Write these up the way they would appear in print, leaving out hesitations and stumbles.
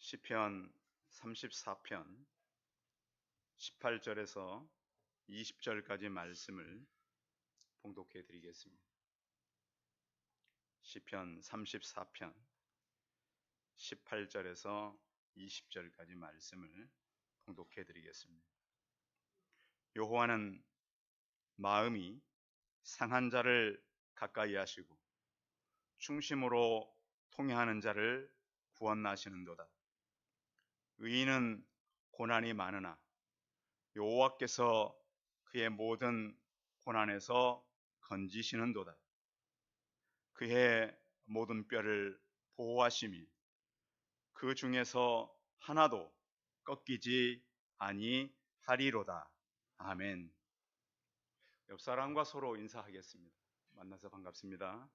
시편 34편 18절에서 20절까지 말씀을 봉독해 드리겠습니다. 시편 34편 18절에서 20절까지 말씀을 봉독해 드리겠습니다. 여호와는 마음이 상한 자를 가까이 하시고 충심으로 통회하는 자를 구원하시는도다. 의인은 고난이 많으나 여호와께서 그의 모든 고난에서 건지시는도다. 그의 모든 뼈를 보호하시며 그 중에서 하나도 꺾이지 아니하리로다. 아멘. 옆 사람과 서로 인사하겠습니다. 만나서 반갑습니다.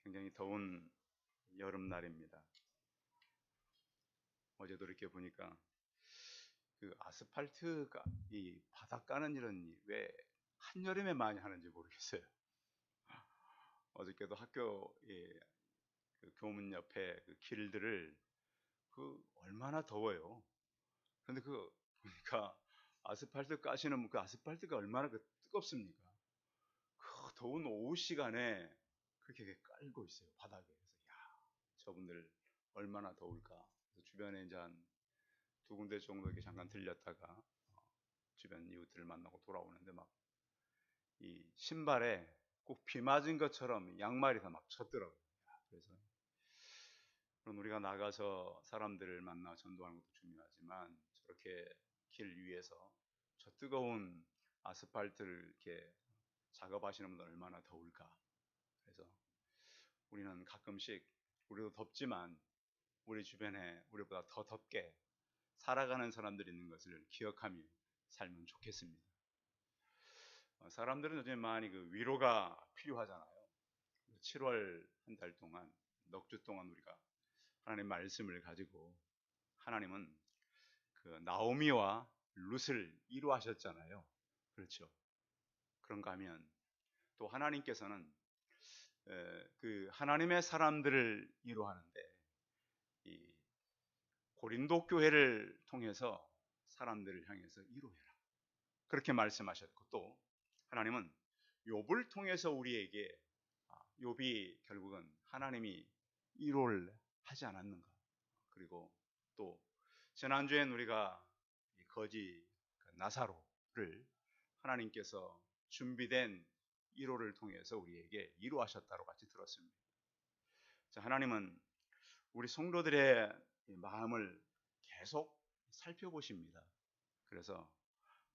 굉장히 더운 여름날입니다. 어제도 이렇게 보니까 그 아스팔트가 이 바닥 까는 일은 왜 한여름에 많이 하는지 모르겠어요. 어저께도 학교에 그 교문 옆에 그 길들을 얼마나 더워요. 그런데 보니까 아스팔트 까시는 그 아스팔트가 얼마나 뜨겁습니까? 그 더운 오후 시간에 그렇게 깔고 있어요, 바닥에. 그래서 저분들 얼마나 더울까. 그래서 주변에 이제 한 두 군데 정도 이렇게 잠깐 들렸다가 주변 이웃들을 만나고 돌아오는데 막 이 신발에 꼭 비 맞은 것처럼 양말이 다 막 젖더라고요. 그래서 물론 우리가 나가서 사람들을 만나 전도하는 것도 중요하지만 저렇게 길 위에서 저 뜨거운 아스팔트를 이렇게 작업하시는 분들 얼마나 더울까. 그래서 우리는 가끔씩 우리도 덥지만 우리 주변에 우리보다 더 덥게 살아가는 사람들이 있는 것을 기억하며 살면 좋겠습니다. 사람들은 요즘 많이 위로가 필요하잖아요. 7월 한 달 동안, 넉 주 동안 우리가 하나님의 말씀을 가지고 하나님은 그 나오미와 룻을 위로하셨잖아요. 그렇죠. 그런가 하면 또 하나님께서는 그 하나님의 사람들을 위로하는데 이 고린도 교회를 통해서 사람들을 향해서 위로해라. 그렇게 말씀하셨고 또 하나님은 욥을 통해서 우리에게 욥이 결국은 하나님이 위로를 하지 않았는가. 그리고 또 지난주엔 우리가 거지 나사로를 하나님께서 준비된 위로를 통해서 우리에게 위로하셨다고 같이 들었습니다. 자, 하나님은 우리 성도들의 마음을 계속 살펴보십니다. 그래서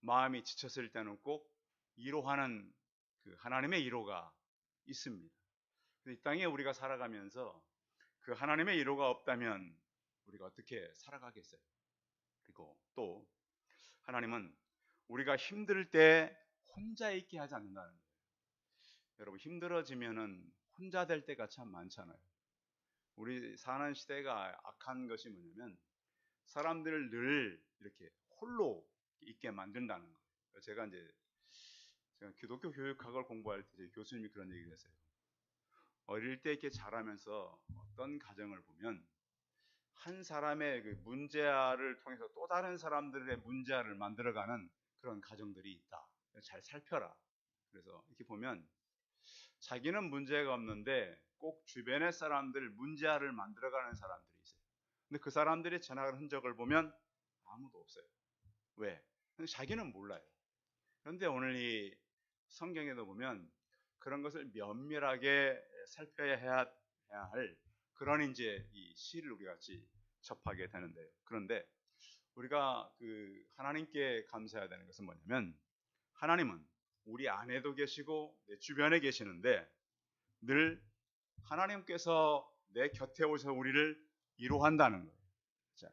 마음이 지쳤을 때는 꼭 위로하는 그 하나님의 위로가 있습니다. 이 땅에 우리가 살아가면서 그 하나님의 위로가 없다면 우리가 어떻게 살아가겠어요? 그리고 또 하나님은 우리가 힘들 때 혼자 있게 하지 않는다는 거예요. 여러분 힘들어지면은 혼자 될 때가 참 많잖아요. 우리 사는 시대가 악한 것이 뭐냐면 사람들을 늘 이렇게 홀로 있게 만든다는 거예요. 제가 기독교 교육학을 공부할 때 교수님이 그런 얘기를 했어요. 어릴 때 이렇게 자라면서 어떤 가정을 보면 한 사람의 그 문제아를 통해서 또 다른 사람들의 문제아를 만들어가는 그런 가정들이 있다. 잘 살펴라. 그래서 이렇게 보면 자기는 문제가 없는데 꼭 주변의 사람들 문제아를 만들어가는 사람들이 있어요. 근데 그 사람들이 지나가는 흔적을 보면 아무도 없어요. 왜? 자기는 몰라요. 그런데 오늘 이 성경에도 보면 그런 것을 면밀하게 살펴야 할 그런 이제 이 시를 우리 같이 접하게 되는데요. 그런데 우리가 하나님께 감사해야 되는 것은 뭐냐면 하나님은 우리 안에도 계시고 내 주변에 계시는데 늘 하나님께서 내 곁에 오셔서 우리를 위로한다는 거예요. 자,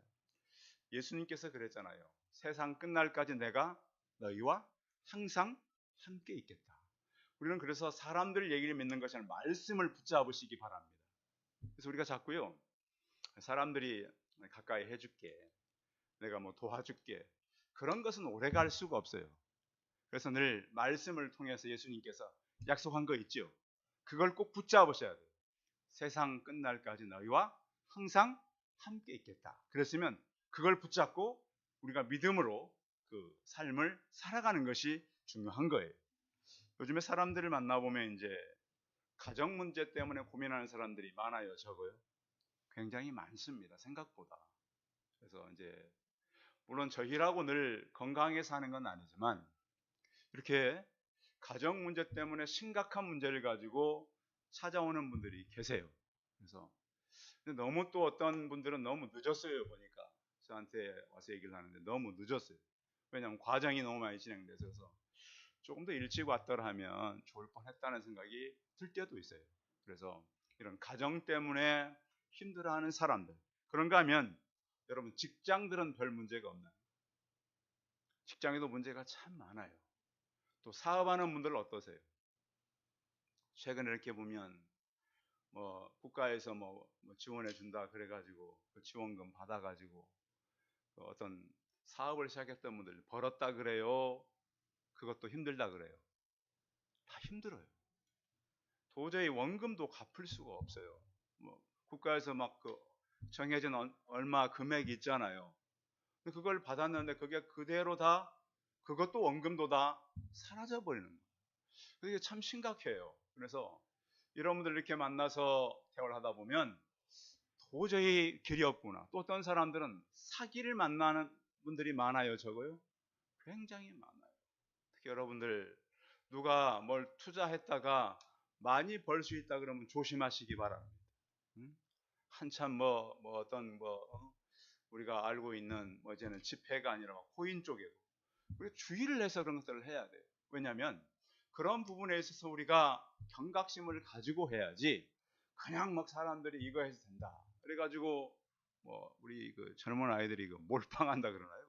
예수님께서 그랬잖아요. 세상 끝날까지 내가 너희와 항상 함께 있겠다. 우리는 그래서 사람들 얘기를 믿는 것이 아니라 말씀을 붙잡으시기 바랍니다. 그래서 우리가 자꾸요 사람들이 가까이 해줄게, 내가 뭐 도와줄게, 그런 것은 오래 갈 수가 없어요. 그래서 늘 말씀을 통해서 예수님께서 약속한 거 있죠. 그걸 꼭 붙잡으셔야 돼요. 세상 끝날까지 너희와 항상 함께 있겠다. 그랬으면 그걸 붙잡고 우리가 믿음으로 그 삶을 살아가는 것이 중요한 거예요. 요즘에 사람들을 만나보면 이제 가정 문제 때문에 고민하는 사람들이 많아요, 적어요? 굉장히 많습니다, 생각보다. 그래서 이제 물론 저희라고 늘 건강하게 사는 건 아니지만 이렇게 가정 문제 때문에 심각한 문제를 가지고 찾아오는 분들이 계세요. 그래서 근데 너무 또 어떤 분들은 너무 늦었어요, 보니까 저한테 와서 얘기를 하는데 너무 늦었어요. 왜냐하면 과정이 너무 많이 진행돼서 조금 더 일찍 왔더라 하면 좋을 뻔했다는 생각이 들 때도 있어요. 그래서 이런 가정 때문에 힘들어하는 사람들, 그런가 하면 여러분 직장들은 별 문제가 없나요? 직장에도 문제가 참 많아요. 또 사업하는 분들은 어떠세요? 최근에 이렇게 보면 뭐 국가에서 뭐 지원해 준다 그래가지고 그 지원금 받아가지고 그 어떤 사업을 시작했던 분들 벌었다 그래요. 그것도 힘들다 그래요. 다 힘들어요. 도저히 원금도 갚을 수가 없어요. 뭐 국가에서 막 그 정해진 얼마 금액이 있잖아요. 근데 그걸 받았는데 그게 그대로 다 그것도 원금도 다 사라져 버리는 거예요. 그게 참 심각해요. 그래서 이런 분들 이렇게 만나서 대화를 하다 보면 도저히 길이 없구나. 또 어떤 사람들은 사기를 만나는 분들이 많아요. 적어요? 굉장히 많아요. 특히 여러분들 누가 뭘 투자했다가 많이 벌 수 있다 그러면 조심하시기 바랍니다. 응? 한참 어떤 우리가 알고 있는 이제는 지폐가 아니라 코인 쪽이고 우리 주의를 해서 그런 것들을 해야 돼요. 왜냐하면 그런 부분에 있어서 우리가 경각심을 가지고 해야지 그냥 막 사람들이 이거 해서 된다. 그래가지고 우리 그 젊은 아이들이 그 몰빵한다 그러나요?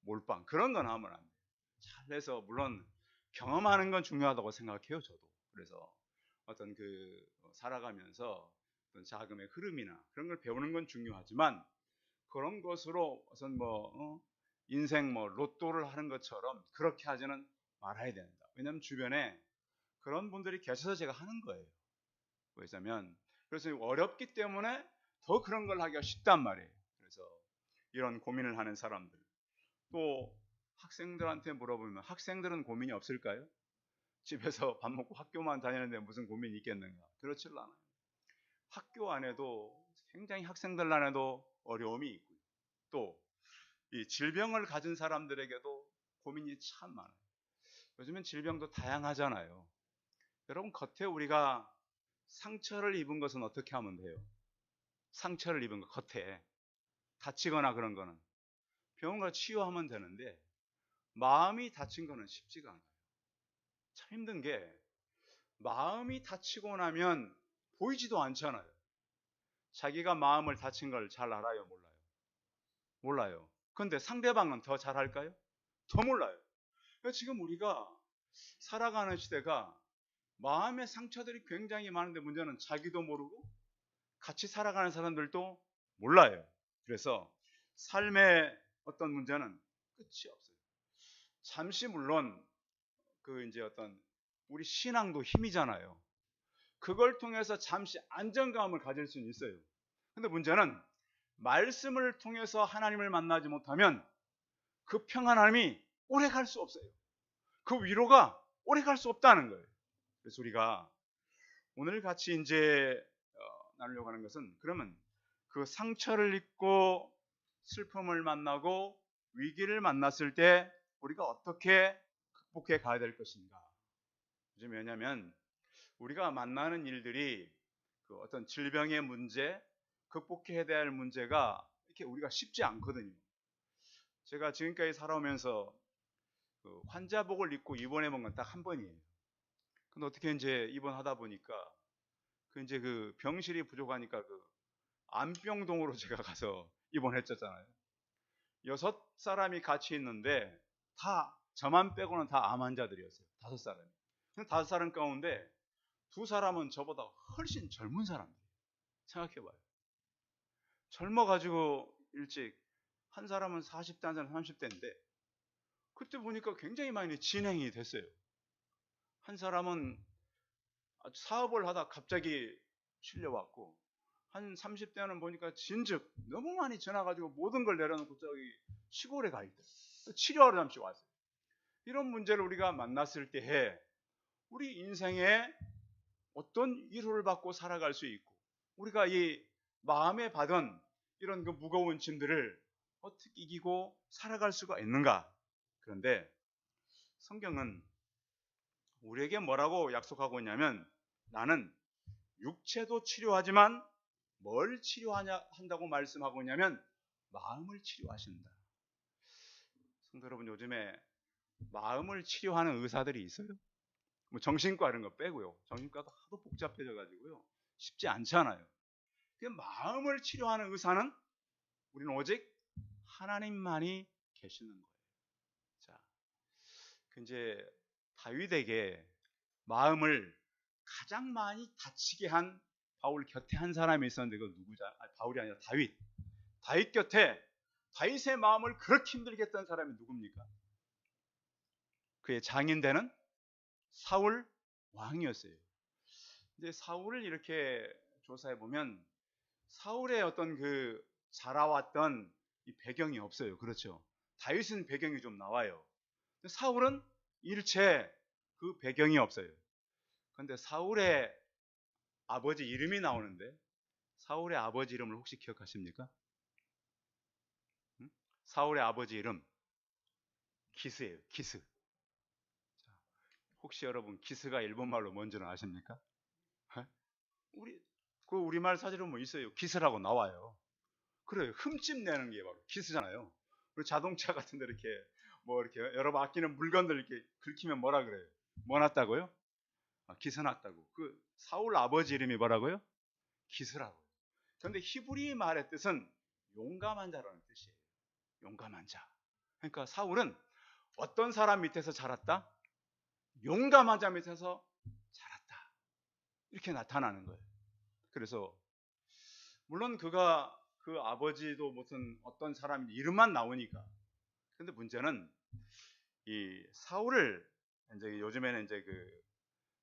몰빵 그런 건 하면 안 돼요. 잘해서 물론 경험하는 건 중요하다고 생각해요, 저도. 그래서 어떤 그 살아가면서 어떤 자금의 흐름이나 그런 걸 배우는 건 중요하지만 그런 것으로 우선 인생 로또를 하는 것처럼 그렇게 하지는 말아야 된다. 왜냐하면 주변에 그런 분들이 계셔서 제가 하는 거예요. 왜냐하면 그래서 어렵기 때문에 더 그런 걸 하기가 쉽단 말이에요. 그래서 이런 고민을 하는 사람들 또 학생들한테 물어보면 학생들은 고민이 없을까요? 집에서 밥 먹고 학교만 다니는데 무슨 고민이 있겠는가? 그렇지 않아요. 학교 안에도 굉장히 학생들 안에도 어려움이 있고요. 또 이 질병을 가진 사람들에게도 고민이 참 많아요. 요즘엔 질병도 다양하잖아요. 여러분 겉에 우리가 상처를 입은 것은 어떻게 하면 돼요? 상처를 입은 것 겉에 다치거나 그런 거는 병원 가서 치유하면 되는데 마음이 다친 거는 쉽지가 않아요. 참 힘든 게 마음이 다치고 나면 보이지도 않잖아요. 자기가 마음을 다친 걸 잘 알아요? 몰라요? 몰라요. 그런데 상대방은 더 잘할까요? 더 몰라요. 그러니까 지금 우리가 살아가는 시대가 마음의 상처들이 굉장히 많은데 문제는 자기도 모르고 같이 살아가는 사람들도 몰라요. 그래서 삶의 어떤 문제는 끝이 없어요. 잠시 물론 그 이제 어떤 우리 신앙도 힘이잖아요. 그걸 통해서 잠시 안정감을 가질 수는 있어요. 근데 문제는 말씀을 통해서 하나님을 만나지 못하면 그 평안함이 오래 갈 수 없어요. 그 위로가 오래 갈 수 없다는 거예요. 그래서 우리가 오늘 같이 이제 나누려고 하는 것은 그러면 그 상처를 입고 슬픔을 만나고 위기를 만났을 때 우리가 어떻게 극복해 가야 될 것인가. 요즘 왜냐하면 우리가 만나는 일들이 그 어떤 질병의 문제, 극복해야 될 문제가 이렇게 우리가 쉽지 않거든요. 제가 지금까지 살아오면서 그 환자복을 입고 입원해 본 건 딱 한 번이에요. 근데 어떻게 이제 입원하다 보니까 그 이제 그 병실이 부족하니까 그 안병동으로 제가 가서 입원했었잖아요. 6사람이 같이 있는데 다 저만 빼고는 다 암 환자들이었어요. 5사람이. 근데 5사람 가운데 2사람은 저보다 훨씬 젊은 사람들. 생각해봐요. 젊어가지고 일찍 한 사람은 40대 한 사람은 30대인데 그때 보니까 굉장히 많이 진행이 됐어요. 한 사람은 사업을 하다 갑자기 실려왔고, 한 30대는 보니까 진즉 너무 많이 지나가지고 모든 걸 내려놓고 저기 시골에 가 있대. 치료하러 잠시 왔어요. 이런 문제를 우리가 만났을 때에 우리 인생에 어떤 위로를 받고 살아갈 수 있고, 우리가 이 마음에 받은 이런 그 무거운 짐들을 어떻게 이기고 살아갈 수가 있는가? 그런데 성경은 우리에게 뭐라고 약속하고 있냐면, 나는 육체도 치료하지만 뭘 치료한다고 말씀하고 있냐면 마음을 치료하신다. 성도 여러분, 요즘에 마음을 치료하는 의사들이 있어요? 뭐 정신과 이런 거 빼고요. 정신과도 하도 복잡해져 가지고요. 쉽지 않잖아요. 그 마음을 치료하는 의사는 우리는 오직 하나님만이 계시는 거예요. 자, 그 이제 다윗에게 마음을 가장 많이 다치게 한 바울 곁에 한 사람이 있었는데, 그 누구죠? 바울이 아니라 다윗. 다윗 곁에 다윗의 마음을 그렇게 힘들게 했던 사람이 누굽니까? 그의 장인되는 사울 왕이었어요. 근데 사울을 이렇게 조사해 보면 사울의 어떤 그 자라왔던 이 배경이 없어요. 그렇죠? 다윗은 배경이 좀 나와요. 근데 사울은 일체 그 배경이 없어요. 그런데 사울의 아버지 이름이 나오는데, 사울의 아버지 이름을 혹시 기억하십니까? 응? 사울의 아버지 이름 기스예요. 기스. 혹시 여러분 기스가 일본말로 뭔지는 아십니까? 그 우리말 사전에 뭐 있어요. 기스라고 나와요. 그래요. 흠집 내는 게 바로 기스잖아요. 우리 자동차 같은 데 이렇게 뭐 이렇게 여러 아끼는 물건들 이렇게 긁히면 뭐라 그래요? 뭐 났다고요? 기스 났다고. 그 사울 아버지 이름이 뭐라고요? 기스라고. 그런데 히브리 말의 뜻은 용감한 자라는 뜻이에요. 용감한 자. 그러니까 사울은 어떤 사람 밑에서 자랐다? 용감한 자 밑에서 자랐다. 이렇게 나타나는 거예요. 그래서 물론 그가 그 아버지도 무슨 어떤 사람 이름만 나오니까. 근데 문제는 이 사울을 이제 요즘에는 이제 그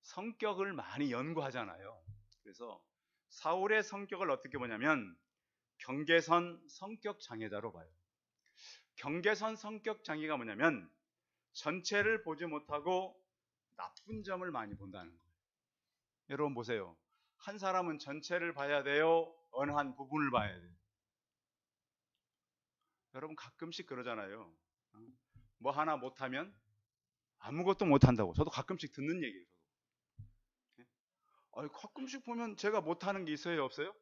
성격을 많이 연구하잖아요. 그래서 사울의 성격을 어떻게 보냐면 경계선 성격 장애자로 봐요. 경계선 성격 장애가 뭐냐면 전체를 보지 못하고 나쁜 점을 많이 본다는 거예요. 여러분 보세요. 한 사람은 전체를 봐야 돼요? 어느 한 부분을 봐야 돼요? 여러분 가끔씩 그러잖아요. 뭐 하나 못하면 아무것도 못한다고. 저도 가끔씩 듣는 얘기예요. 가끔씩 보면 제가 못하는 게 있어요? 없어요?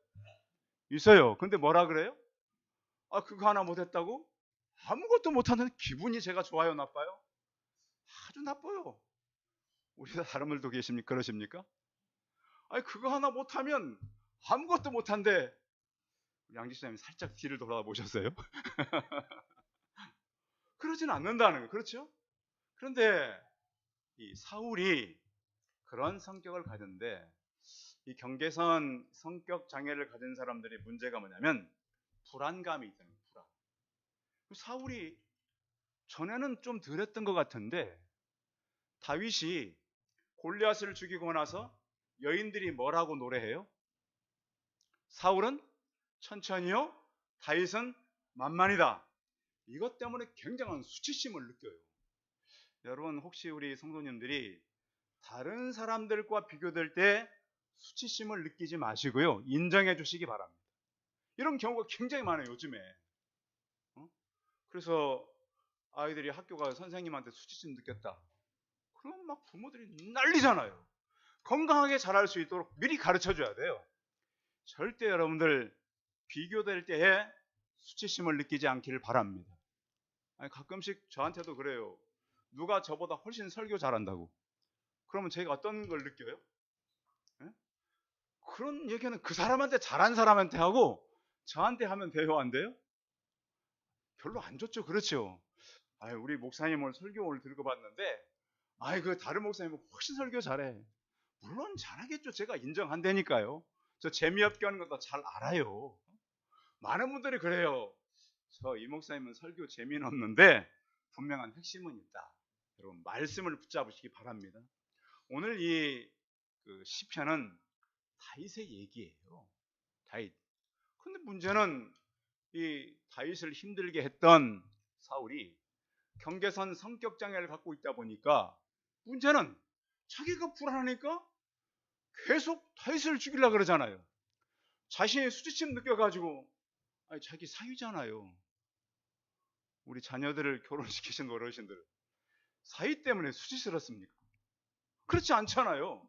있어요. 근데 뭐라 그래요? 그거 하나 못했다고? 아무것도 못하는 기분이 제가 좋아요? 나빠요? 아주 나빠요. 우리 다른 분들도 계십니까? 그러십니까? 그거 하나 못하면 아무것도 못한데, 양지사님 살짝 뒤를 돌아보셨어요? 그러진 않는다는 거예요. 그렇죠? 그런데 이 사울이 그런 성격을 가졌는데, 이 경계선 성격 장애를 가진 사람들의 문제가 뭐냐면 불안감이 있다는 거예요. 불안. 사울이 전에는 좀 덜했던 것 같은데, 다윗이 골리앗을 죽이고 나서 여인들이 뭐라고 노래해요? 사울은 천천히요, 다윗은 만만이다. 이것 때문에 굉장한 수치심을 느껴요. 여러분 혹시 우리 성도님들이 다른 사람들과 비교될 때 수치심을 느끼지 마시고요, 인정해 주시기 바랍니다. 이런 경우가 굉장히 많아요 요즘에. 그래서 아이들이 학교 가서 선생님한테 수치심 느꼈다, 그럼 막 부모들이 난리잖아요. 건강하게 자랄 수 있도록 미리 가르쳐 줘야 돼요. 절대 여러분들 비교될 때에 수치심을 느끼지 않기를 바랍니다. 가끔씩 저한테도 그래요. 누가 저보다 훨씬 설교 잘한다고. 그러면 제가 어떤 걸 느껴요? 예? 그런 얘기는 그 사람한테 잘한 사람한테 하고 저한테 하면 돼요, 안 돼요? 별로 안 좋죠. 그렇죠? 우리 목사님 오늘 설교 오늘 들고 봤는데, 그 다른 목사님은 훨씬 설교 잘해. 물론 잘하겠죠. 제가 인정한다니까요. 저 재미없게 하는 것도 잘 알아요. 많은 분들이 그래요. 저 이 목사님은 설교 재미는 없는데 분명한 핵심은 있다. 여러분 말씀을 붙잡으시기 바랍니다. 오늘 이 시편은 다윗의 얘기예요. 다윗. 근데 문제는 이 다윗을 힘들게 했던 사울이 경계선 성격 장애를 갖고 있다 보니까 문제는 자기가 불안하니까 계속 다윗을 죽이려고 그러잖아요. 자신의 수치심 느껴가지고, 아니, 자기 사위잖아요. 우리 자녀들을 결혼시키신 어르신들 사위 때문에 수치스럽습니까? 그렇지 않잖아요.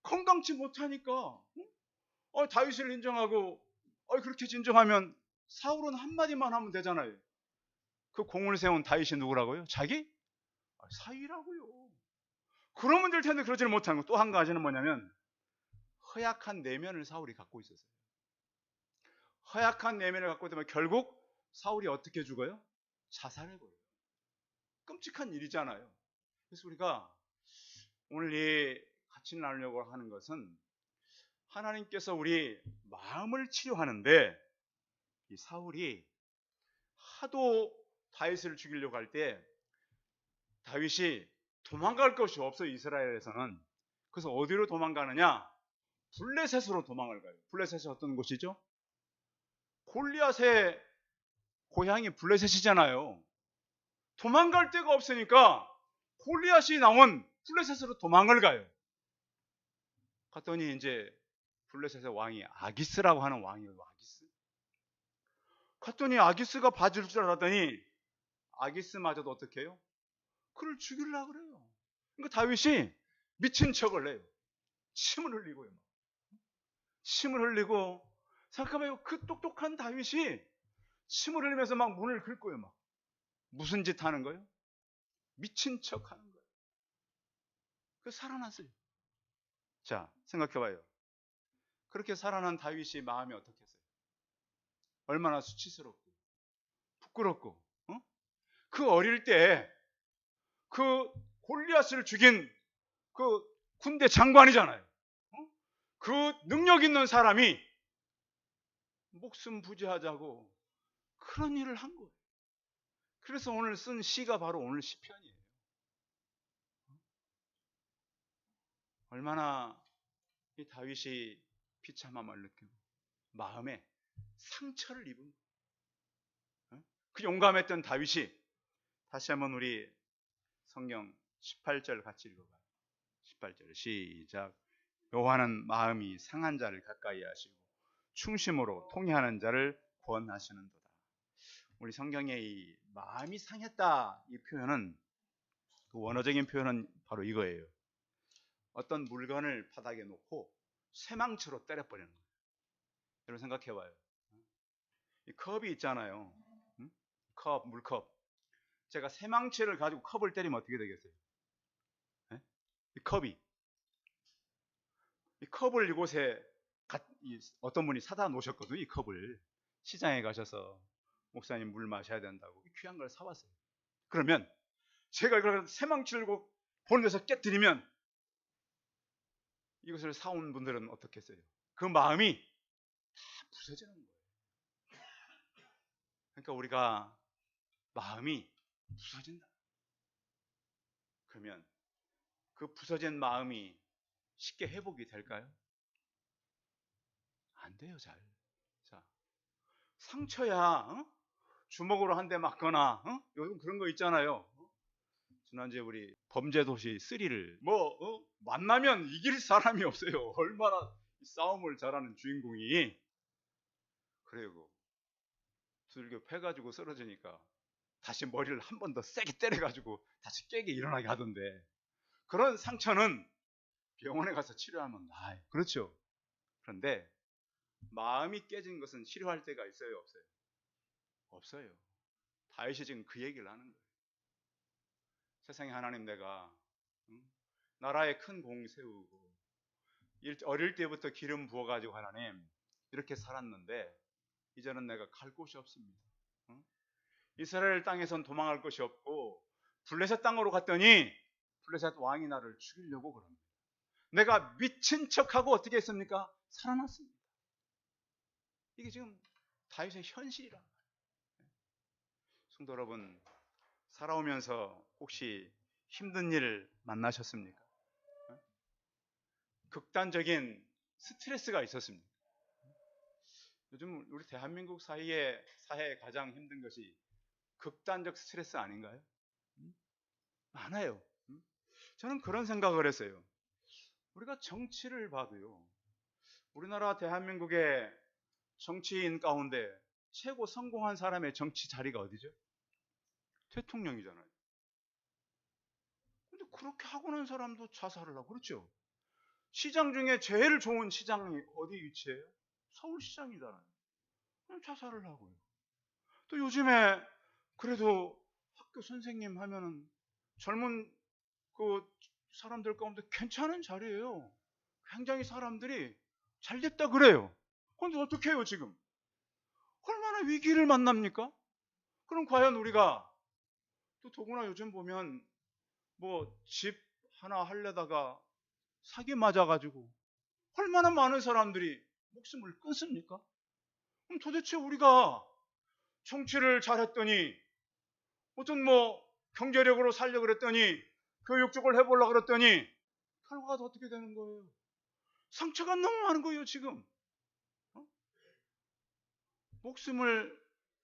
건강치 못하니까 다윗을 인정하고 그렇게 진정하면 사울은 한마디만 하면 되잖아요. 그 공을 세운 다윗이 누구라고요? 자기? 사위라고요. 그러면 될 텐데 그러지를 못하는 거. 또 한 가지는 뭐냐면 허약한 내면을 사울이 갖고 있었어요. 허약한 내면을 갖고 있다면 결국 사울이 어떻게 죽어요? 자살해버려요. 끔찍한 일이잖아요. 그래서 우리가 오늘 이 같이 나누려고 하는 것은 하나님께서 우리 마음을 치료하는데 이 사울이 하도 다윗을 죽이려고 할 때 다윗이 도망갈 것이 없어요. 이스라엘에서는. 그래서 어디로 도망가느냐? 블레셋으로 도망을 가요. 블레셋이 어떤 곳이죠? 골리앗의 고향이 블레셋이잖아요. 도망갈 데가 없으니까 골리앗이 나온 블레셋으로 도망을 가요. 갔더니 이제 블레셋의 왕이 아기스라고 하는 왕이에요. 아기스. 갔더니 아기스가 봐줄 줄 알았더니 아기스마저도 어떻게 해요? 그를 죽이려고 그래요. 그러니까 다윗이 미친 척을 해요. 침을 흘리고요. 침을 흘리고, 잠깐만요. 그 똑똑한 다윗이 침을 흘리면서 막 문을 긁고요. 막 무슨 짓 하는 거예요? 미친 척 하는 거예요. 그래서 살아났어요. 자, 생각해봐요. 그렇게 살아난 다윗이 마음이 어떻겠어요? 얼마나 수치스럽고 부끄럽고, 그 어릴 때 그 골리앗을 죽인 그 군대 장관이잖아요. 그 능력 있는 사람이 목숨 부지하자고 그런 일을 한 거예요. 그래서 오늘 쓴 시가 바로 오늘 시편이에요. 얼마나 이 다윗이 비참함을 느끼고 마음에 상처를 입은 그 용감했던 다윗이, 다시 한번 우리 성경 18절 같이 읽어봐요. 18절 시작. 여호와는 마음이 상한 자를 가까이 하시고 충심으로 통회하는 자를 구원하시는도다. 우리 성경에 이 마음이 상했다 이 표현은, 그 원어적인 표현은 바로 이거예요. 어떤 물건을 바닥에 놓고 쇠망치로 때려버리는 거예요. 여러분 생각해봐요. 이 컵이 있잖아요. 컵, 물컵. 제가 쇠망치를 가지고 컵을 때리면 어떻게 되겠어요? 이 컵을 이곳에 어떤 분이 사다 놓으셨거든요. 이 컵을 시장에 가셔서 목사님 물 마셔야 된다고 귀한 걸 사왔어요. 그러면 제가 이걸 쇠망치를 들고 보는 데서 깨뜨리면 이것을 사온 분들은 어떻겠어요? 그 마음이 다 부서지는 거예요. 그러니까 우리가 마음이 부서진다. 그러면 그 부서진 마음이 쉽게 회복이 될까요? 안 돼요, 잘. 자, 상처야, 주먹으로 한 대 맞거나, 요즘 그런 거 있잖아요. 지난주에 우리 범죄도시 3를 만나면 이길 사람이 없어요. 얼마나 싸움을 잘하는 주인공이. 그리고 두들겨 패가지고 쓰러지니까 다시 머리를 한 번 더 세게 때려가지고 다시 깨게 일어나게 하던데, 그런 상처는 병원에 가서 치료하면 나아요. 그렇죠? 그런데 마음이 깨진 것은 치료할 데가 있어요, 없어요? 없어요. 다윗이 지금 그 얘기를 하는 거예요. 세상에 하나님, 내가 나라에 큰 공 세우고 어릴 때부터 기름 부어가지고 하나님 이렇게 살았는데 이제는 내가 갈 곳이 없습니다. 이스라엘 땅에선 도망갈 곳이 없고 블레셋 땅으로 갔더니 블레셋 왕이 나를 죽이려고 그럽니다. 내가 미친 척하고 어떻게 했습니까? 살아났습니다. 이게 지금 다윗의 현실이란 말이에요. 성도 여러분, 살아오면서 혹시 힘든 일 만나셨습니까? 극단적인 스트레스가 있었습니다. 요즘 우리 대한민국 사회에 가장 힘든 것이 극단적 스트레스 아닌가요? 많아요. 저는 그런 생각을 했어요. 우리가 정치를 봐도요, 우리나라 대한민국의 정치인 가운데 최고 성공한 사람의 정치 자리가 어디죠? 대통령이잖아요. 근데 그렇게 하고 난 사람도 자살을 하고 그렇죠. 시장 중에 제일 좋은 시장이 어디 위치해요? 서울시장이잖아요. 그럼 자살을 하고요. 또 요즘에 그래도 학교 선생님 하면은 젊은 그 사람들 가운데 괜찮은 자리예요. 굉장히 사람들이 잘 됐다 그래요. 그런데 어떻게 해요 지금? 얼마나 위기를 만납니까? 그럼 과연 우리가 또 더구나 요즘 보면 뭐 집 하나 하려다가 사기 맞아가지고 얼마나 많은 사람들이 목숨을 끊습니까? 그럼 도대체 우리가 정치를 잘했더니 어떤 뭐 경제력으로 살려고 그랬더니 교육 쪽을 해보려고 그랬더니 결과가 어떻게 되는 거예요? 상처가 너무 많은 거예요 지금. 목숨을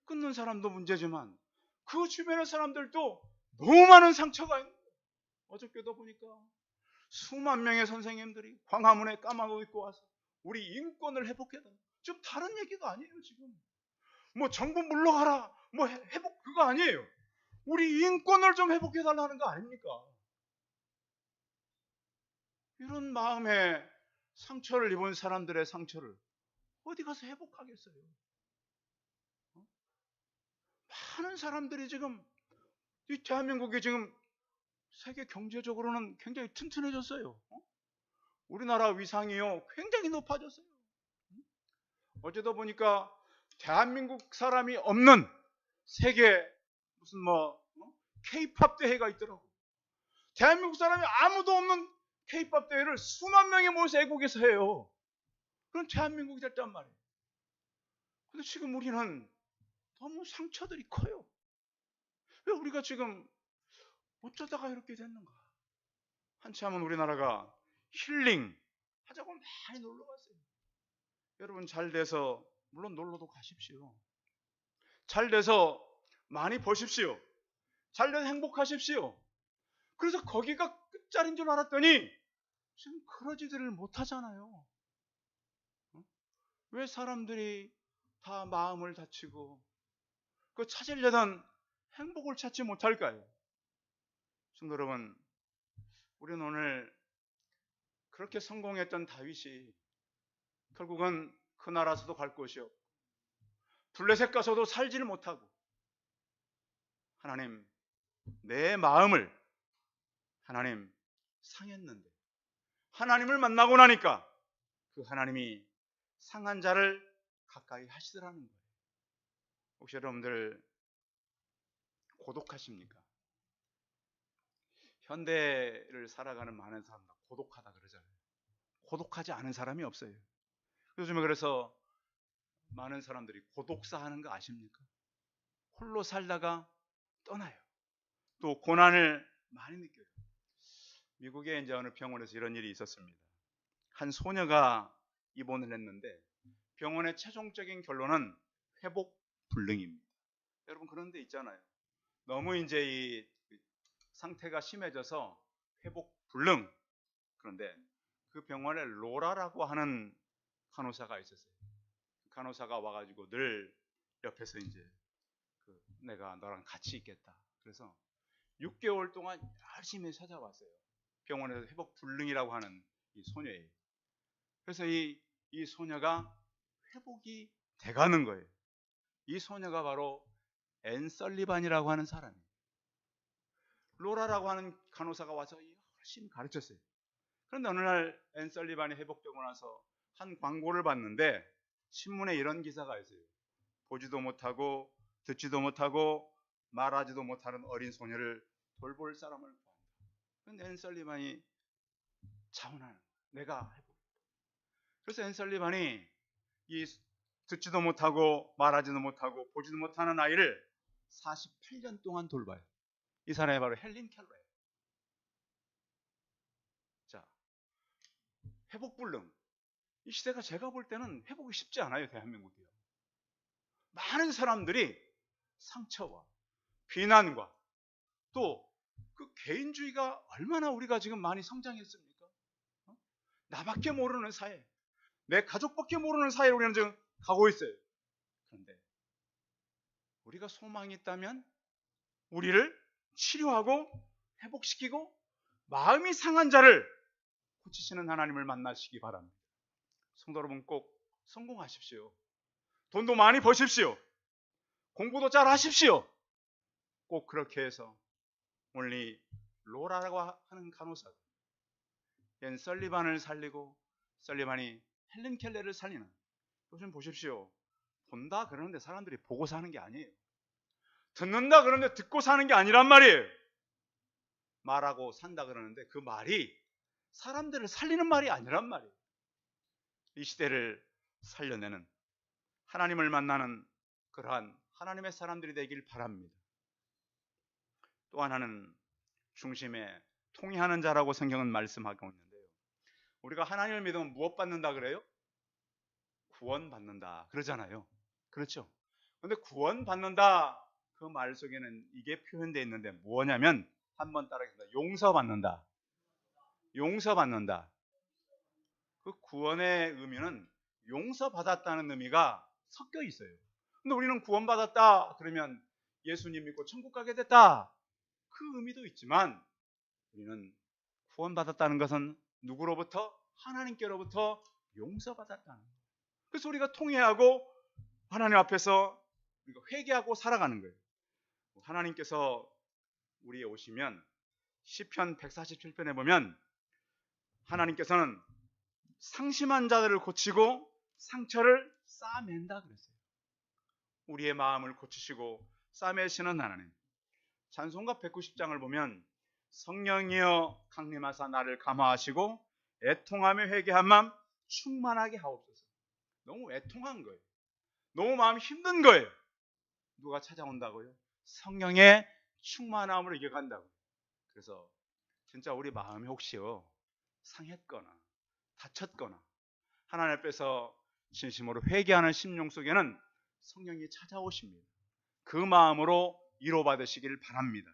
끊는 사람도 문제지만 그 주변의 사람들도 너무 많은 상처가 있는 거예요. 어저께도 보니까 수만 명의 선생님들이 광화문에 까마귀 입고 와서 우리 인권을 회복해달라. 좀 다른 얘기가 아니에요 지금. 뭐 정부 물러가라 뭐 회복 그거 아니에요. 우리 인권을 좀 회복해달라는 거 아닙니까? 이런 마음에 상처를 입은 사람들의 상처를 어디 가서 회복하겠어요? 많은 사람들이 지금 이 대한민국이 지금 세계 경제적으로는 굉장히 튼튼해졌어요. 우리나라 위상이요 굉장히 높아졌어요. 어제도 보니까 대한민국 사람이 없는 세계 무슨 뭐 K-팝 대회가 있더라고. 대한민국 사람이 아무도 없는 K-팝 대회를 수만 명이 모여서 애국에서 해요. 그럼 대한민국이 됐단 말이에요. 근데 지금 우리는 너무 상처들이 커요. 왜 우리가 지금 어쩌다가 이렇게 됐는가? 한참은 우리나라가 힐링 하자고 많이 놀러 갔어요. 여러분 잘 돼서 물론 놀러도 가십시오. 잘 돼서 많이 버십시오. 잘 돼서 행복하십시오. 그래서 거기가 끝자리인 줄 알았더니 지금 그러지들을 못하잖아요. 왜 사람들이 다 마음을 다치고 그 찾으려던 행복을 찾지 못할까요? 성도 여러분, 우리는 오늘 그렇게 성공했던 다윗이 결국은 그 나라에서도 갈 곳이 없고 블레셋 가서도 살지를 못하고 하나님 내 마음을 하나님 상했는데 하나님을 만나고 나니까 그 하나님이 상한 자를 가까이 하시더라는 거예요. 혹시 여러분들 고독하십니까? 현대를 살아가는 많은 사람들 고독하다 그러잖아요. 고독하지 않은 사람이 없어요. 요즘에 그래서 많은 사람들이 고독사 하는 거 아십니까? 홀로 살다가 떠나요. 또 고난을 많이 느껴요. 미국에 이제 어느 병원에서 이런 일이 있었습니다. 한 소녀가 입원을 했는데 병원의 최종적인 결론은 회복 불능입니다. 여러분 그런 데 있잖아요. 너무 이제 이 상태가 심해져서 회복 불능. 그런데 그 병원에 로라라고 하는 간호사가 있었어요. 간호사가 와가지고 늘 옆에서 이제 내가 너랑 같이 있겠다. 그래서 6개월 동안 열심히 찾아왔어요. 병원에서 회복 불능이라고 하는 이 소녀예요. 그래서 이 소녀가 회복이 돼가는 거예요. 이 소녀가 바로 앤 설리반이라고 하는 사람이에요. 로라라고 하는 간호사가 와서 열심히 가르쳤어요. 그런데 어느 날 앤 설리반이 회복되고 나서 한 광고를 봤는데 신문에 이런 기사가 있어요. 보지도 못하고 듣지도 못하고 말하지도 못하는 어린 소녀를 돌볼 사람을 구한다. 그런데 앤 설리반이 자원하는 거예요. 내가 해보겠다. 그래서 앤 설리반이 이 듣지도 못하고 말하지도 못하고 보지도 못하는 아이를 48년 동안 돌봐요. 이 사람이 바로 헬린 켈러예요. 자, 회복불능. 이 시대가 제가 볼 때는 회복이 쉽지 않아요. 대한민국이요. 많은 사람들이 상처와 비난과 또 그 개인주의가 얼마나 우리가 지금 많이 성장했습니까? 어? 나밖에 모르는 사회, 내 가족밖에 모르는 사회로 우리는 지금 가고 있어요. 그런데 우리가 소망이 있다면 우리를 치료하고 회복시키고 마음이 상한 자를 고치시는 하나님을 만나시기 바랍니다. 성도 여러분, 꼭 성공하십시오. 돈도 많이 버십시오. 공부도 잘 하십시오. 꼭 그렇게 해서 오늘 이 로라라고 하는 간호사, 앤 설리반을 살리고 설리반이 헬렌 켈레를 살리는, 요즘 보십시오. 본다 그러는데 사람들이 보고 사는 게 아니에요. 듣는다 그러는데 듣고 사는 게 아니란 말이에요. 말하고 산다 그러는데 그 말이 사람들을 살리는 말이 아니란 말이에요. 이 시대를 살려내는, 하나님을 만나는 그러한 하나님의 사람들이 되길 바랍니다. 또 하나는 중심에 통회하는 자라고 성경은 말씀하고 있는데요. 우리가 하나님을 믿으면 무엇 받는다 그래요? 구원 받는다 그러잖아요. 그렇죠? 그런데 구원 받는다 그 말 속에는 이게 표현되어 있는데 뭐냐면, 한번 따라하겠습니다. 용서받는다. 용서받는다. 그 구원의 의미는 용서받았다는 의미가 섞여 있어요. 근데 우리는 구원받았다 그러면 예수님 믿고 천국 가게 됐다, 그 의미도 있지만, 우리는 구원받았다는 것은 누구로부터? 하나님께로부터 용서받았다는 거예요. 그래서 우리가 통회하고 하나님 앞에서 우리가 회개하고 살아가는 거예요. 하나님께서 우리에 오시면 시편 147편에 보면 하나님께서는 상심한 자들을 고치고 상처를 싸맨다 그랬어요. 우리의 마음을 고치시고 싸매시는 하나님. 찬송가 190장을 보면 성령이여 강림하사 나를 감화하시고 애통하며 회개한 마음 충만하게 하옵소서. 너무 애통한 거예요. 너무 마음이 힘든 거예요. 누가 찾아온다고요? 성령의 충만함으로 이겨간다고. 그래서 진짜 우리 마음이 혹시요 상했거나 다쳤거나 하나님 앞에서 진심으로 회개하는 심령 속에는 성령이 찾아오십니다. 그 마음으로 위로받으시길 바랍니다.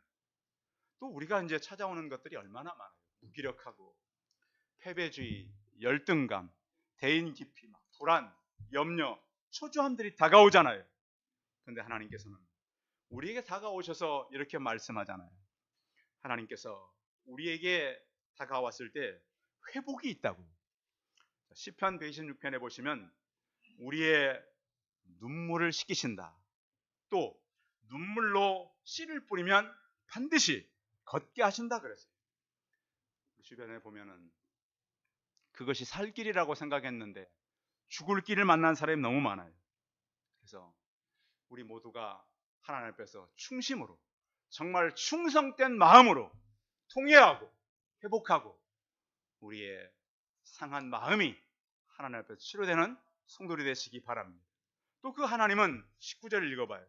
또 우리가 이제 찾아오는 것들이 얼마나 많아요. 무기력하고 패배주의, 열등감, 대인 기피, 불안, 염려, 초조함들이 다가오잖아요. 그런데 하나님께서는 우리에게 다가오셔서 이렇게 말씀하잖아요. 하나님께서 우리에게 다가왔을 때 회복이 있다고. 시편 126편에 보시면 우리의 눈물을 씻기신다. 또 눈물로 씨를 뿌리면 반드시 걷게 하신다 그랬어요. 주변에 보면은 그것이 살 길이라고 생각했는데 죽을 길을 만난 사람이 너무 많아요. 그래서 우리 모두가 하나님 앞에서 충심으로, 정말 충성된 마음으로 통회하고 회복하고 우리의 상한 마음이 하나님 앞에서 치료되는 성도들이 되시기 바랍니다. 또 그 하나님은 19절을 읽어봐요.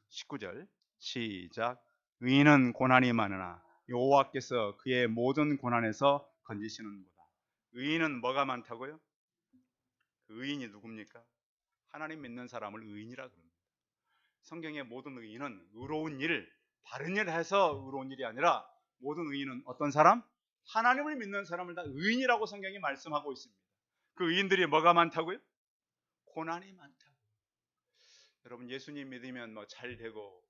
19절 시작. 의인은 고난이 많으나 여호와께서 그의 모든 고난에서 건지시는구나. 의인은 뭐가 많다고요? 그 의인이 누굽니까? 하나님 믿는 사람을 의인이라 그럽니다. 성경의 모든 의인은 의로운 일, 바른 일을 해서 의로운 일이 아니라 모든 의인은 어떤 사람? 하나님을 믿는 사람을 다 의인이라고 성경이 말씀하고 있습니다. 그 의인들이 뭐가 많다고요? 고난이 많다고. 여러분, 예수님 믿으면 뭐 잘 되고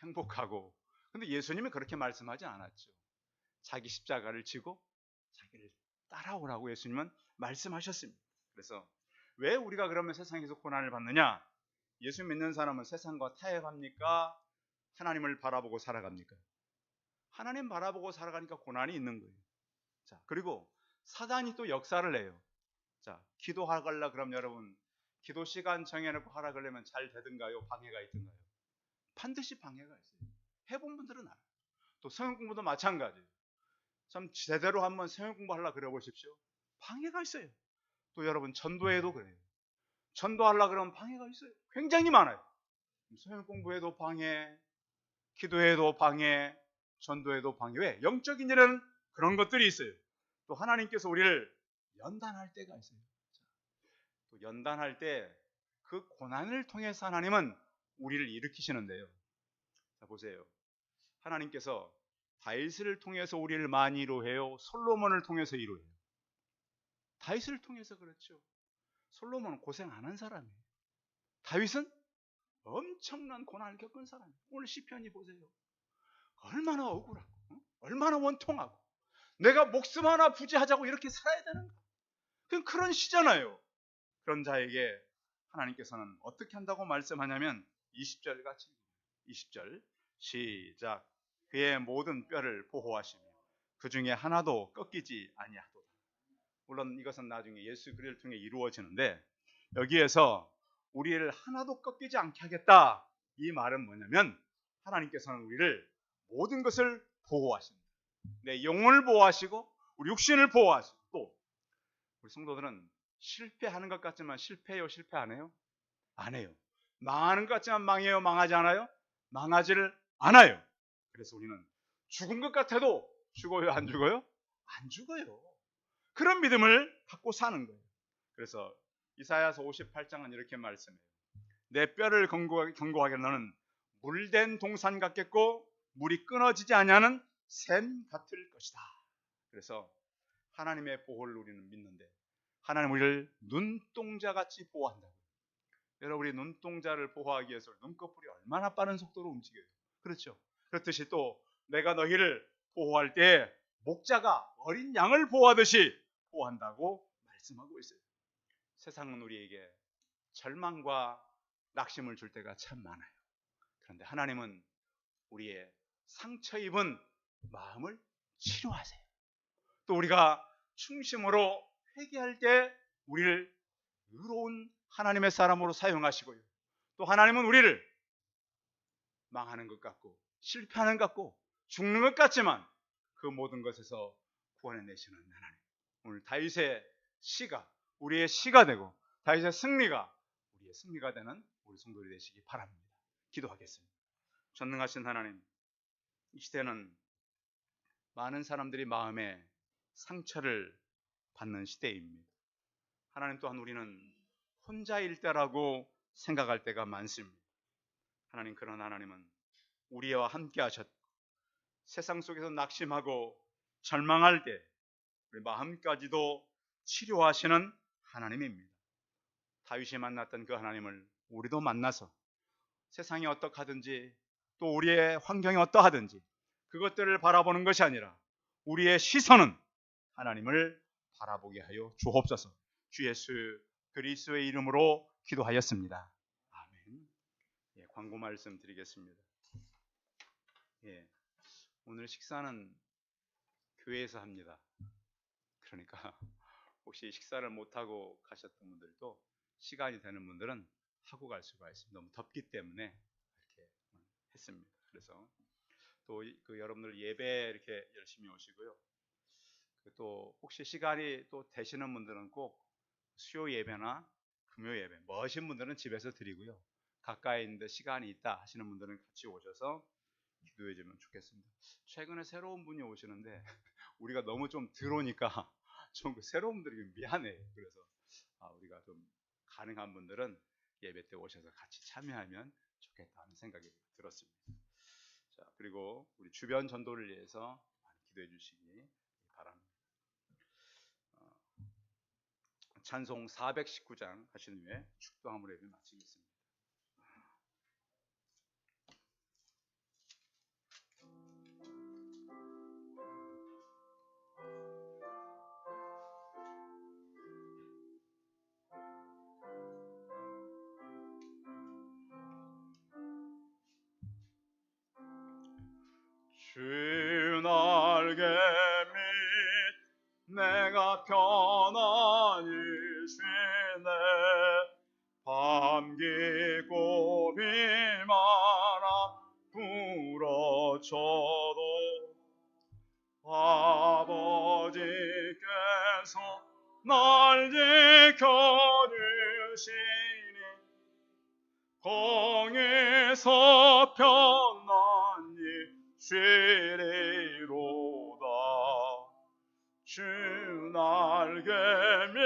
행복하고, 근데 예수님은 그렇게 말씀하지 않았죠. 자기 십자가를 지고 자기를 따라오라고 예수님은 말씀하셨습니다. 그래서 왜 우리가 그러면 세상에서 고난을 받느냐? 예수 믿는 사람은 세상과 타협합니까? 하나님을 바라보고 살아갑니까? 하나님 바라보고 살아가니까 고난이 있는 거예요. 자, 그리고 사단이 또 역사를 해요. 자, 기도하려고 그럼 여러분 기도 시간 정해놓고 하라 그러면 잘 되든가요? 방해가 있든가요? 반드시 방해가 있어요. 해본 분들은 알아요. 또 성경 공부도 마찬가지예요. 참 제대로 한번 성경 공부하려고 그래 보십시오. 방해가 있어요. 또 여러분 전도회도 그래요. 전도하려고 그러면 방해가 있어요. 굉장히 많아요. 성경 공부에도 방해, 기도에도 방해, 전도에도 방해. 왜? 영적인 일은 그런 것들이 있어요. 또 하나님께서 우리를 연단할 때가 있어요. 또 연단할 때 그 고난을 통해서 하나님은 우리를 일으키시는데요. 자, 보세요. 하나님께서 다윗을 통해서 우리를 많이 이루해요? 솔로몬을 통해서 이루해요? 다윗을 통해서 그렇죠. 솔로몬은 고생 안 한 사람이에요. 다윗은 엄청난 고난을 겪은 사람이에요. 오늘 시편이 보세요. 얼마나 억울하고, 얼마나 원통하고, 내가 목숨 하나 부지하자고 이렇게 살아야 되는가? 그런 시잖아요. 그런 자에게 하나님께서는 어떻게 한다고 말씀하냐면 20절 같이 20절 시작. 그의 모든 뼈를 보호하시며 그 중에 하나도 꺾이지 아니하도다. 물론 이것은 나중에 예수 그리스도를 통해 이루어지는데, 여기에서 우리를 하나도 꺾이지 않게 하겠다, 이 말은 뭐냐면 하나님께서는 우리를 모든 것을 보호하십니다. 내 영혼을 보호하시고 우리 육신을 보호하시고, 또 우리 성도들은 실패하는 것 같지만 실패해요? 실패 안 해요? 안 해요. 망하는 것 같지만 망해요? 망하지 않아요? 망하지를 않아요. 그래서 우리는 죽은 것 같아도 죽어요? 안 죽어요? 안 죽어요. 그런 믿음을 갖고 사는 거예요. 그래서 이사야서 58장은 이렇게 말씀해요. 내 뼈를 견고하게 너는 물된 동산 같겠고 물이 끊어지지 아니하는 샘 같을 것이다. 그래서 하나님의 보호를 우리는 믿는데, 하나님 우리를 눈동자같이 보호한다고. 여러분, 우리 눈동자를 보호하기 위해서 눈꺼풀이 얼마나 빠른 속도로 움직여요. 그렇죠? 그렇듯이 또 내가 너희를 보호할 때 목자가 어린 양을 보호하듯이 보호한다고 말씀하고 있어요. 세상은 우리에게 절망과 낙심을 줄 때가 참 많아요. 그런데 하나님은 우리의 상처 입은 마음을 치료하세요. 또 우리가 충심으로 회개할 때 우리를 의로운 하나님의 사람으로 사용하시고요. 또 하나님은 우리를 망하는 것 같고 실패하는 것 같고 죽는 것 같지만 그 모든 것에서 구원해내시는 하나님. 오늘 다윗의 시가 우리의 시가 되고 다윗의 승리가 우리의 승리가 되는 우리 성도들이 되시기 바랍니다. 기도하겠습니다. 전능하신 하나님, 이 시대는 많은 사람들이 마음에 상처를 받는 시대입니다. 하나님, 또한 우리는 혼자일 때라고 생각할 때가 많습니다. 하나님, 그런 하나님은 우리와 함께 하셨고 세상 속에서 낙심하고 절망할 때 우리 마음까지도 치료하시는 하나님입니다. 다윗이 만났던 그 하나님을 우리도 만나서 세상이 어떡하든지 또 우리의 환경이 어떠하든지 그것들을 바라보는 것이 아니라 우리의 시선은 하나님을 바라보게 하여 주옵소서. 주 예수 그리스도의 이름으로 기도하였습니다. 아멘. 예, 광고 말씀 드리겠습니다. 예, 오늘 식사는 교회에서 합니다. 그러니까 혹시 식사를 못하고 가셨던 분들도 시간이 되는 분들은 하고 갈 수가 있습니다. 너무 덥기 때문에 이렇게 했습니다. 그래서 또 그 여러분들 예배 이렇게 열심히 오시고요. 또 혹시 시간이 또 되시는 분들은 꼭 수요 예배나 금요 예배, 머신 분들은 집에서 드리고요. 가까이 있는데 시간이 있다 하시는 분들은 같이 오셔서 기도해 주면 좋겠습니다. 최근에 새로운 분이 오시는데 우리가 너무 좀 들어오니까 좀 새로운 분들이 미안해요. 그래서 우리가 좀 가능한 분들은 예배 때 오셔서 같이 참여하면 좋겠다는 생각이 들었습니다. 자, 그리고 우리 주변 전도를 위해서 많이 기도해 주시기 바랍니다. 찬송 419장 하신 후에 축도함으로 예배 마치겠습니다. 주 날개 밑 내가 편안히 쉬네 밤기고 비마라 불어쳐도 아버지께서 날 지켜주시니 공에서 편안히 쉬리로다. 주 날개 밑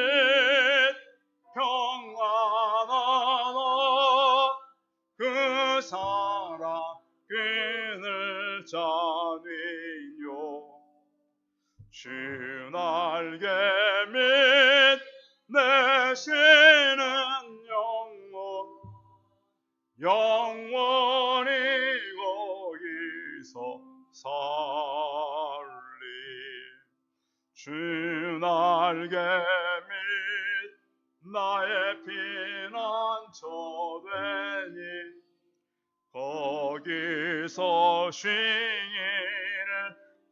평 사랑 끈을 짜니요 주 날개 밑내시는 영원히 거기서 살리 주 날개 밑 나의 피난처 되니 거기서 쉬기를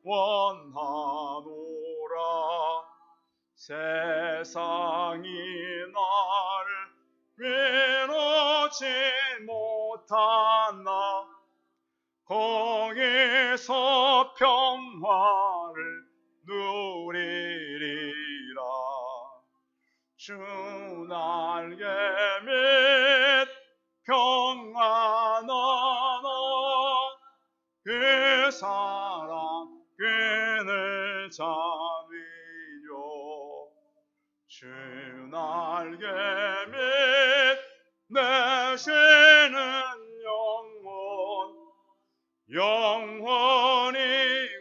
원하노라 세상이 나를 위로치 못하나 거기서 평화를 누리리라 주 날개 밑 평안하나 그 사랑 끈을 잡으려 주 날개 밑 내시는 영원히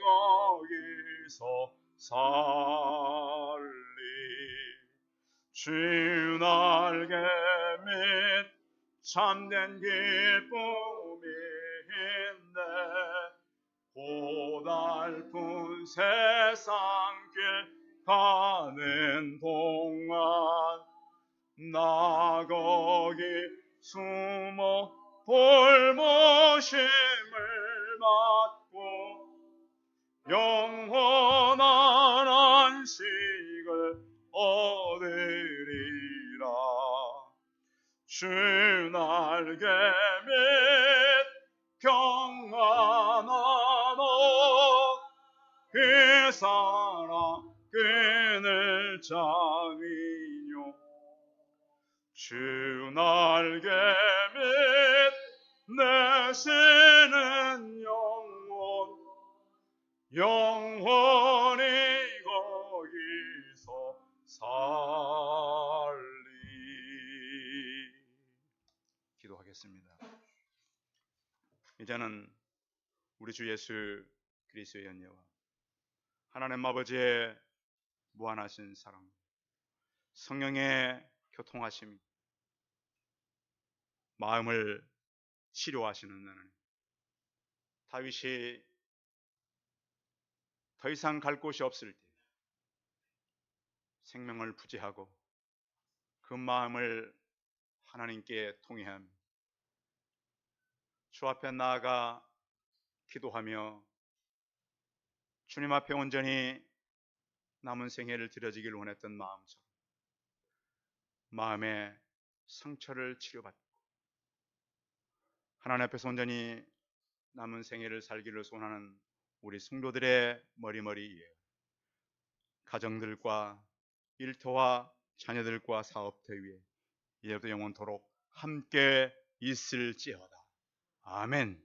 거기서 살리 주 날개 밑 참된 기쁨이 있네 고달픈 세상길 가는 동안 나 거기 숨어 볼모심을 받고 영원한 안식을 얻으리라 주 날개 밑 평안하나 그 사랑 끈을 잡으뇨 주 날개 밑 내시는 영원히 거기서 살리 기도하겠습니다. 이제는 우리 주 예수 그리스도의 은혜와 하나님 아버지의 무한하신 사랑 성령의 교통하심이 마음을 치료하시는 하나님 다윗이 더 이상 갈 곳이 없을 때 생명을 부지하고 그 마음을 하나님께 통회하며 주 앞에 나아가 기도하며 주님 앞에 온전히 남은 생애를 드려지길 원했던 마음처럼 마음의 상처를 치료받고 하나님 앞에서 온전히 남은 생애를 살기를 소원하는 우리 성도들의 머리머리 위에 가정들과 일터와 자녀들과 사업터 위에 이제부터 영원토록 함께 있을지어다. 아멘.